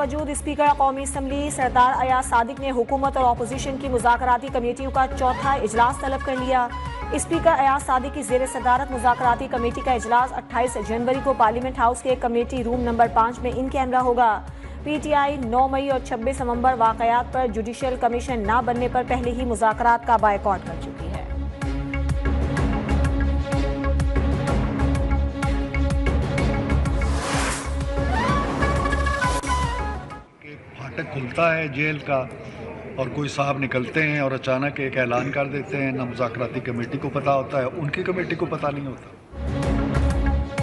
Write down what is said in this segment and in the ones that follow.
बावजूद स्पीकर कौमी असम्बली सरदार अयाज सादिक ने हुकूमत और अपोजिशन की मुज़ाकराती कमेटियों का चौथा इजलास तलब कर लिया। स्पीकर अयाज सादिक की ज़ेर सदारत मुज़ाकराती कमेटी का इजलास 28 जनवरी को पार्लियामेंट हाउस के कमेटी रूम नंबर 5 में इन कैमरा होगा। PTI 9 मई और 26 नवंबर वाक़यात पर जुडिशल कमीशन न बनने पर पहले ही मुज़ाकरात का बायकॉट कर चुकी है। फाटक खुलता है जेल का और कोई साहब निकलते हैं और अचानक एक ऐलान कर देते हैं, ना मुज़ाकराती कमेटी को पता होता है, उनकी कमेटी को पता नहीं होता।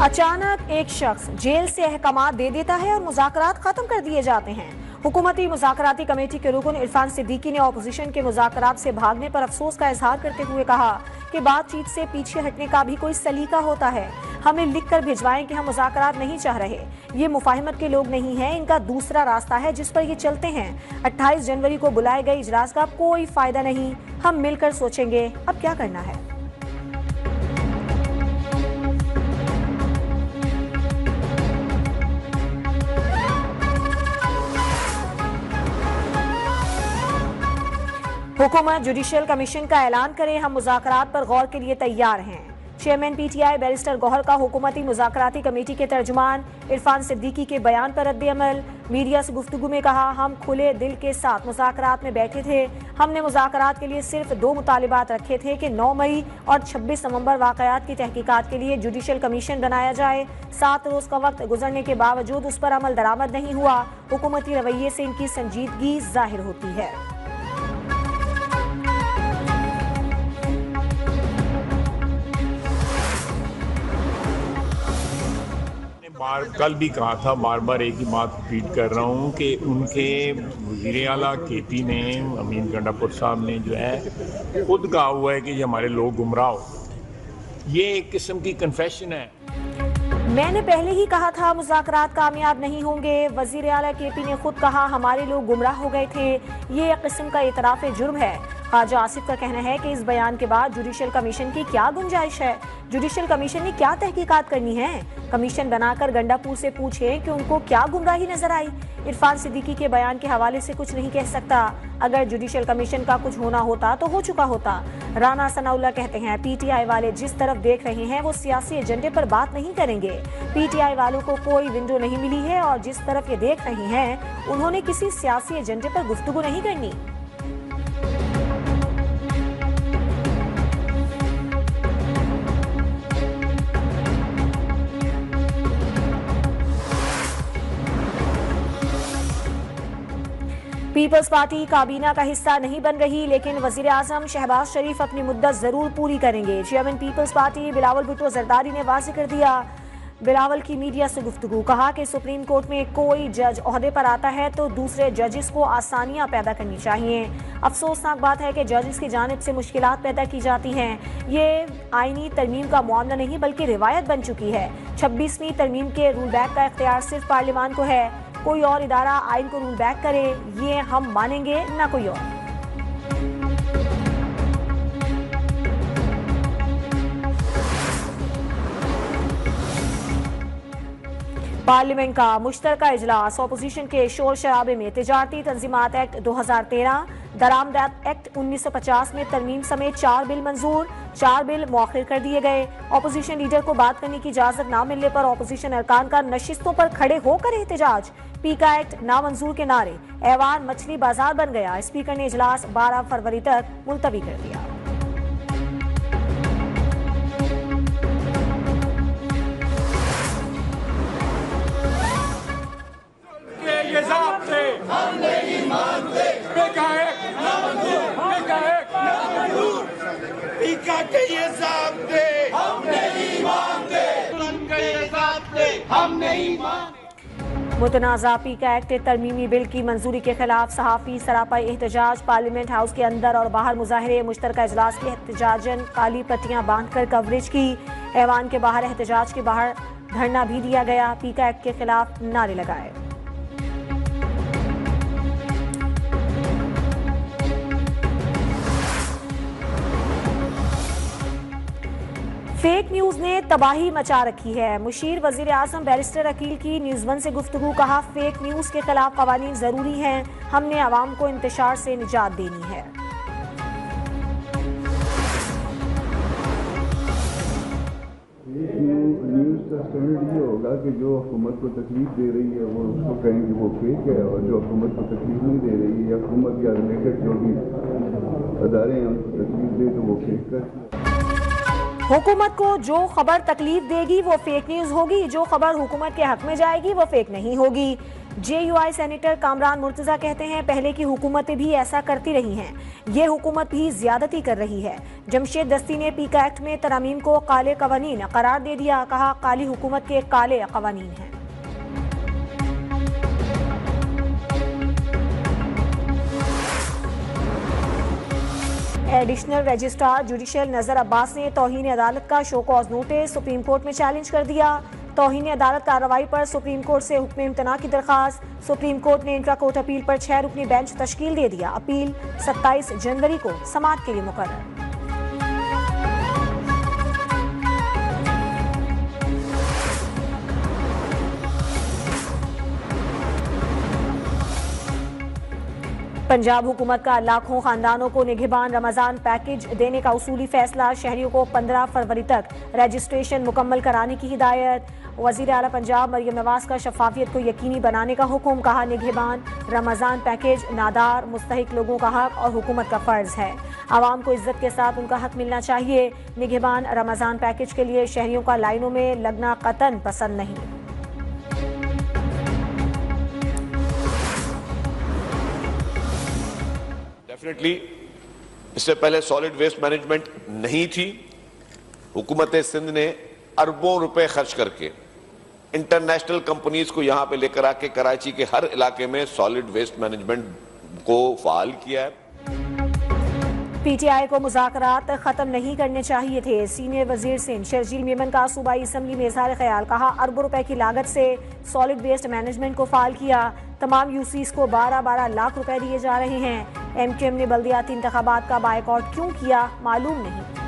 अचानक एक शख्स जेल से अहकामात दे देता है और मुज़ाकरात खत्म कर दिए जाते हैं। हुकूमती मुज़ाकराती कमेटी के रुकन इरफान सिद्दीकी ने अपोजिशन के मुज़ाकरात से भागने पर अफसोस का इजहार करते हुए कहा कि बातचीत से पीछे हटने का भी कोई सलीका होता है। हमें लिख कर भिजवाएं कि हम मुज़ाकरात नहीं चाह रहे। ये मुफाहिमत के लोग नहीं हैं, इनका दूसरा रास्ता है जिस पर ये चलते हैं। 28 जनवरी को बुलाए गए इजलास का कोई फायदा नहीं, हम मिलकर सोचेंगे अब क्या करना है। हुकूमत जुडिशल कमीशन का ऐलान करे, हम मुज़ाकरात पर गौर के लिए तैयार हैं। चेयरमैन PTI बैरिस्टर गौहर का हुकूमती मुज़ाकराती कमेटी के तर्जुमान इरफान सिद्दीकी के बयान पर रद्द-ए-अमल। मीडिया से गुफ्तगू में कहा, हम खुले दिल के साथ मुज़ाकरात में बैठे थे। हमने मुज़ाकरात के लिए सिर्फ 2 मुतालिबात रखे थे कि 9 मई और 26 नवंबर वाक़यात की तहकीकात के लिए जुडिशल कमीशन बनाया जाए। 7 रोज़ का वक्त गुजरने के बावजूद उस पर अमल दरामद नहीं हुआ। हुकूमती रवैये से इनकी संजीदगी जाहिर होती है। कल भी कहा था, बार बार एक ही बात रिपीट कर रहा हूँ कि उनके वज़ीर आला KP ने, अमीन गंडापुर साहब ने जो है खुद कहा हुआ है कि ये हमारे लोग गुमराह हो। ये एक किस्म की कन्फेशन है। मैंने पहले ही कहा था मुज़ाकरात कामयाब नहीं होंगे। वज़ीर आला KP ने खुद कहा हमारे लोग गुमराह हो गए थे। ये एक किस्म का इतराफ़ जुर्म है। ख्वाजा आसिफ का कहना है कि इस बयान के बाद जुडिशल कमीशन की क्या गुंजाइश है। जुडिशल कमीशन ने क्या तहकीकात करनी है। कमीशन बनाकर गंडापुर से पूछे कि उनको क्या गुमराही नजर आई। इरफान सिद्दीकी के बयान के हवाले से कुछ नहीं कह सकता। अगर जुडिशल कमीशन का कुछ होना होता तो हो चुका होता। राना सनाउल्लाह कहते हैं PTI वाले जिस तरफ देख रहे हैं वो सियासी एजेंडे पर बात नहीं करेंगे। PTI वालों को कोई विंडो नहीं मिली है और जिस तरफ ये देख रहे हैं उन्होंने किसी सियासी एजेंडे पर गुफ्तगू नहीं करनी। पीपल्स पार्टी काबीना का हिस्सा नहीं बन रही, लेकिन वजीर आजम शहबाज शरीफ अपनी मुद्दत जरूर पूरी करेंगे। Chairman Peoples Party Bilawal Bhutto Zardari ने वाज़ेह कर दिया। बिलावल की मीडिया से गुफ्तगू, कहा कि सुप्रीम कोर्ट में कोई जज ओहदे पर आता है तो दूसरे जजेस को आसानियां पैदा करनी चाहिए। अफसोसनाक बात है कि जजेस की जानिब से मुश्किलात पैदा की जाती हैं। ये आईनी तरमीम का मामला नहीं बल्कि रिवायत बन चुकी है। 26वीं तरमीम के रूल बैक का इख्तियार सिर्फ पार्लियामान को है। कोई और इदारा आइन को रूल बैक करे ये हम मानेंगे, ना कोई और। पार्लियामेंट का मुश्तरका इजलास अपोजिशन के शोर शराबे में तिजारती तंजीमात एक्ट 2013, दरामदात एक्ट 1950 में तरमीम समेत 4 बिल मंजूर, 4 बिल मौखिर कर दिए गए। अपोजिशन लीडर को बात करने की इजाजत न मिलने पर अपोजिशन अरकान का नशिस्तों पर खड़े होकर एहतजाज। पीका एक्ट नामंजूर के नारे, ऐवान मछली बाजार बन गया। स्पीकर ने इजलास 12 फरवरी तक मुलतवी कर दिया। हम नहीं मानते, पीका के ये ज़ाब्ते हम नहीं मानते, हम नहीं मानते। मुतनाज़ा पीका एक्ट तरमीमी बिल की मंजूरी के खिलाफ सहाफ़ी सरापा एहतजाज। पार्लियामेंट हाउस के अंदर और बाहर मुजाहरे। मुश्तरका इजलास की एहतजाजन काली पट्टियां बांधकर कवरेज की। ऐवान के बाहर एहतजाज के बाहर धरना भी दिया गया। पीका एक्ट के खिलाफ नारे लगाए। फेक न्यूज ने तबाही मचा रखी है। मुशीर वजीर आजम बैरिस्टर अकील की न्यूज़ वन से गुफ्तगू। कहा, फेक न्यूज के खिलाफ कवानीन जरूरी हैं, हमने आवाम को इंतशार से निजात देनी है। न्यूज़ का स्टैंडर्ड ये होगा कि जो हुकूमत को तकलीफ दे रही है वो उसको कहेंगे वो फेक है, और जो हुकूमत को तकलीफ नहीं दे रही है या हुकूमत या रिलेटेड जो भी अदारे हैं उनको तकलीफ दे तो वो फेक कर। हुकूमत को जो खबर तकलीफ देगी वो फेक न्यूज होगी, जो खबर हुकूमत के हक में जाएगी वो फेक नहीं होगी। JUI सेनेटर कामरान मुर्तजा कहते हैं, पहले की हुकूमतें भी ऐसा करती रही हैं, ये हुकूमत भी ज्यादती कर रही है। जमशेद दस्ती ने पीका एक्ट में तरमीम को काले कवानीन करार दे दिया। कहा, काली हुकूमत के काले कवानीन हैं। एडिशनल रजिस्ट्रार जुडिशल नजर अब्बास ने तौहीन अदालत का show cause notice supreme court में चैलेंज कर दिया। तौहीन अदालत कार्रवाई पर सुप्रीम कोर्ट से हुक्म इम्तना की दरखास्त। सुप्रीम कोर्ट ने इंट्रा कोर्ट अपील पर 6 रुकनी बेंच तश्कील दे दिया। अपील 27 जनवरी को समाअत के लिए मुकर्रर। पंजाब हुकूमत का लाखों खानदानों को निगहबान रमजान पैकेज देने का उसूली फैसला। शहरियों को 15 फरवरी तक रजिस्ट्रेशन मुकम्मल कराने की हिदायत। वजीर आला पंजाब मरियम नवाज का शफाफियत को यकीनी बनाने का हुक्म। कहा, निगहबान रमजान पैकेज नादार मुस्तहिक लोगों का हक और हुकूमत का फर्ज है। आवाम को इज्जत के साथ उनका हक मिलना चाहिए। निगहबान रमजान पैकेज के लिए शहरियों का लाइनों में लगना कतन पसंद नहीं। डेफिनेटली इससे पहले सॉलिड वेस्ट मैनेजमेंट नहीं थी। हुकूमत सिंध ने अरबों रुपए खर्च करके इंटरनेशनल कंपनीज को यहां पे लेकर आके कराची के हर इलाके में सॉलिड वेस्ट मैनेजमेंट को फाल किया है। PTI को मुज़ाकरात खत्म नहीं करने चाहिए थे। सीनियर वजीर सिंध शर्जील मेमन का सूबाई असम्बली में इज़हार ख्याल। कहा, अरबों रुपए की लागत से सॉलिड वेस्ट मैनेजमेंट को फाल किया। तमाम यूसीज को 12-12 लाख रुपए दिए जा रहे हैं। MQM ने बल्दियाती इंतखाबात का बायकॉट क्यों किया मालूम नहीं।